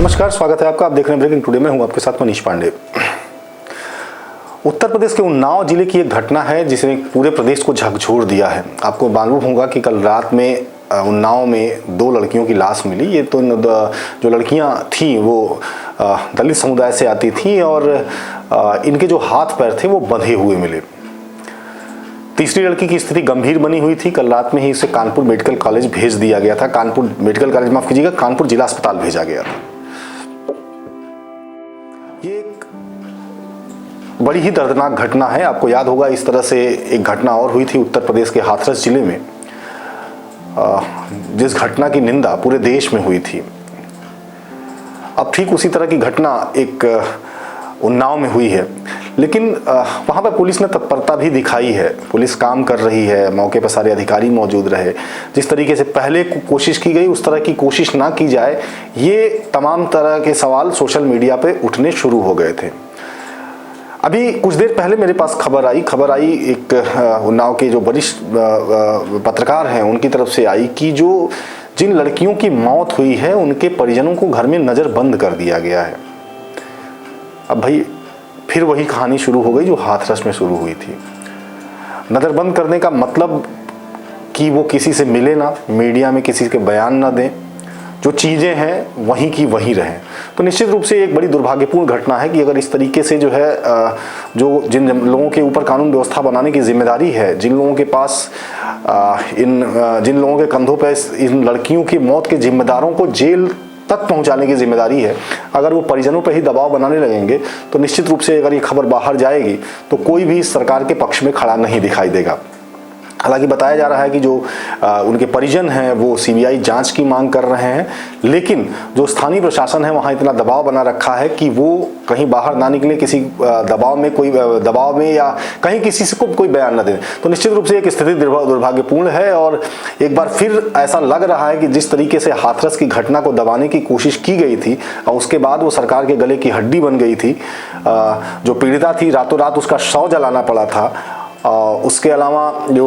नमस्कार, स्वागत है आपका। आप देख रहे हैं ब्रेकिंग टुडे में, हूं आपके साथ मनीष पांडे। उत्तर प्रदेश के उन्नाव जिले की एक घटना है जिसने पूरे प्रदेश को झकझोर दिया है। आपको मालूम होगा कि कल रात में उन्नाव में 2 लड़कियों की लाश मिली। ये तो जो लड़कियां थीं वो दलित समुदाय से आती थीं और इनके जो हाथ पैर थे वो बंधे हुए मिले। तीसरी लड़की की स्थिति गंभीर बनी हुई थी। कल रात में ही इसे कानपुर मेडिकल कॉलेज भेज दिया गया था। कानपुर मेडिकल कॉलेज, माफ कीजिएगा, कानपुर जिला अस्पताल भेजा गया था। ये एक बड़ी ही दर्दनाक घटना है। आपको याद होगा इस तरह से एक घटना और हुई थी उत्तर प्रदेश के हाथरस जिले में, जिस घटना की निंदा पूरे देश में हुई थी। अब ठीक उसी तरह की घटना एक उन्नाव में हुई है, लेकिन वहाँ पर पुलिस ने तत्परता भी दिखाई है। पुलिस काम कर रही है, मौके पर सारे अधिकारी मौजूद रहे। जिस तरीके से पहले कोशिश की गई उस तरह की कोशिश ना की जाए, ये तमाम तरह के सवाल सोशल मीडिया पे उठने शुरू हो गए थे। अभी कुछ देर पहले मेरे पास खबर आई एक उन्नाव के जो वरिष्ठ पत्रकार हैं उनकी तरफ से आई कि जिन लड़कियों की मौत हुई है उनके परिजनों को घर में नज़रबंद कर दिया गया है। अब भाई फिर वही कहानी शुरू हो गई जो हाथरस में शुरू हुई थी। नज़रबंद करने का मतलब कि वो किसी से मिले ना, मीडिया में किसी के बयान ना दें, जो चीज़ें हैं वहीं की वहीं रहें। तो निश्चित रूप से एक बड़ी दुर्भाग्यपूर्ण घटना है कि अगर इस तरीके से जो है जिन लोगों के ऊपर कानून व्यवस्था बनाने की जिम्मेदारी है, जिन लोगों के पास जिन लोगों के कंधों पर इन लड़कियों की मौत के जिम्मेदारों को जेल तक पहुंचाने की जिम्मेदारी है, अगर वो परिजनों पर ही दबाव बनाने लगेंगे तो निश्चित रूप से अगर ये खबर बाहर जाएगी तो कोई भी सरकार के पक्ष में खड़ा नहीं दिखाई देगा। हालांकि बताया जा रहा है कि जो उनके परिजन हैं वो सीबीआई जांच की मांग कर रहे हैं, लेकिन जो स्थानीय प्रशासन है वहाँ इतना दबाव बना रखा है कि वो कहीं बाहर ना निकले, किसी दबाव में या कहीं किसी से को कोई बयान न दें। तो निश्चित रूप से एक स्थिति दुर्भाग्यपूर्ण है और एक बार फिर ऐसा लग रहा है कि जिस तरीके से हाथरस की घटना को दबाने की कोशिश की गई थी और उसके बाद वो सरकार के गले की हड्डी बन गई थी। जो पीड़िता थी रातों रात उसका शव जलाना पड़ा था। उसके अलावा जो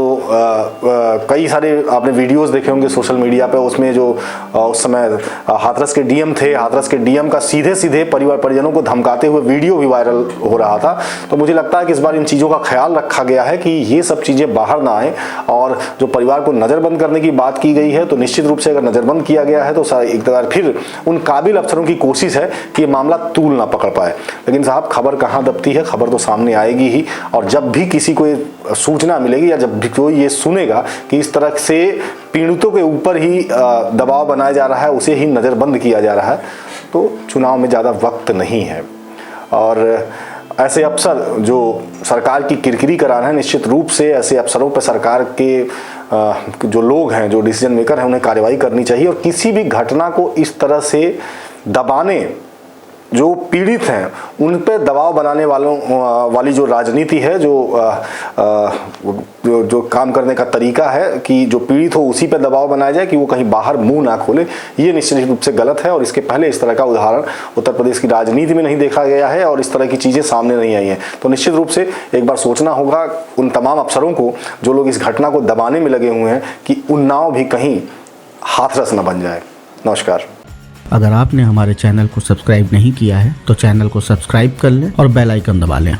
कई सारे आपने वीडियोस देखे होंगे सोशल मीडिया पे, उसमें जो उस समय हाथरस के डीएम थे, हाथरस के डीएम का सीधे परिजनों को धमकाते हुए वीडियो भी वायरल हो रहा था। तो मुझे लगता है कि इस बार इन चीज़ों का ख्याल रखा गया है कि ये सब चीज़ें बाहर ना आए। और जो परिवार को नज़रबंद करने की बात की गई है, तो निश्चित रूप से अगर नज़रबंद किया गया है तो एक बार फिर उन काबिल अफसरों की कोशिश है कि ये मामला तूल ना पकड़ पाए। लेकिन साहब, खबर कहाँ दबती है, खबर तो सामने आएगी ही। और जब भी किसी को सूचना मिलेगी या जब भी कोई ये सुनेगा कि इस तरह से पीड़ितों के ऊपर ही दबाव बनाया जा रहा है, उसे ही नज़रबंद किया जा रहा है, तो चुनाव में ज़्यादा वक्त नहीं है। और ऐसे अफसर जो सरकार की किरकिरी करा रहे हैं, निश्चित रूप से ऐसे अफसरों पर सरकार के जो लोग हैं, जो डिसीजन मेकर हैं, उन्हें कार्रवाई करनी चाहिए। और किसी भी घटना को इस तरह से दबाने, जो पीड़ित हैं उन पे दबाव बनाने वाली जो राजनीति है, जो काम करने का तरीका है कि जो पीड़ित हो उसी पे दबाव बनाया जाए कि वो कहीं बाहर मुंह ना खोले, ये निश्चित रूप से गलत है। और इसके पहले इस तरह का उदाहरण उत्तर प्रदेश की राजनीति में नहीं देखा गया है और इस तरह की चीज़ें सामने नहीं आई हैं। तो निश्चित रूप से एक बार सोचना होगा उन तमाम अफसरों को जो लोग इस घटना को दबाने में लगे हुए हैं कि उन्नाव भी कहीं हाथरस न बन जाए। नमस्कार। अगर आपने हमारे चैनल को सब्सक्राइब नहीं किया है तो चैनल को सब्सक्राइब कर लें और बेल आइकन दबा लें।